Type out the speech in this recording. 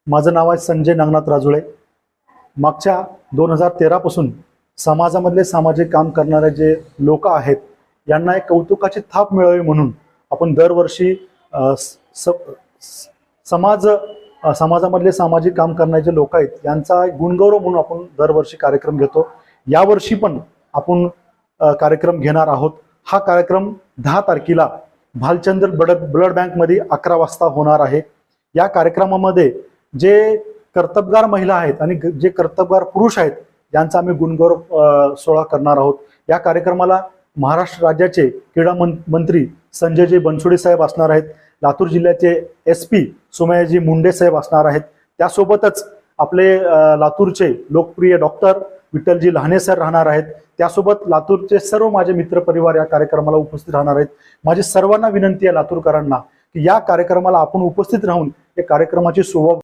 माझं नाव आहे संजय नागनाथ राजुळे। मागच्या 2013 पासून समाजामधले सामाजिक काम करणारे जे लोक आहेत यांना एक कौतुकाची थाप मिळावी म्हणून आपण दरवर्षी समाजामधले सामाजिक काम करणारे जे लोक आहेत यांचा गुणगौरव म्हणून आपण दरवर्षी कार्यक्रम घेतो। यावर्षी पण आपण कार्यक्रम घेणार आहोत। हा कार्यक्रम 10 तारखेला भालचंद्र ब्लड बँक मध्ये 11 वाजता होणार आहे। या कार्यक्रमामध्ये जे कर्तबगार महिला आहेत आणि जे कर्तबगार पुरुष आहेत यांचा आम्ही गुणगौरव सोहळा करणार आहोत। या कार्यक्रमाला महाराष्ट्र राज्याचे क्रीडा मंत्री संजयजी बनसोडे साहेब असणार आहेत। लातूर जिल्ह्याचे SP सोमयाजी मुंडे साहेब असणार आहेत। त्यासोबतच आपले लातूरचे लोकप्रिय डॉक्टर विठ्ठलजी लहाने सर राहणार आहेत। त्यासोबत लातूरचे सर्व माझे मित्र परिवार या कार्यक्रमाला उपस्थित राहणार आहेत। माझी सर्वांना विनंती आहे लातूरकरांना की या कार्यक्रमाला आपण उपस्थित राहून या कार्यक्रमाची शोभा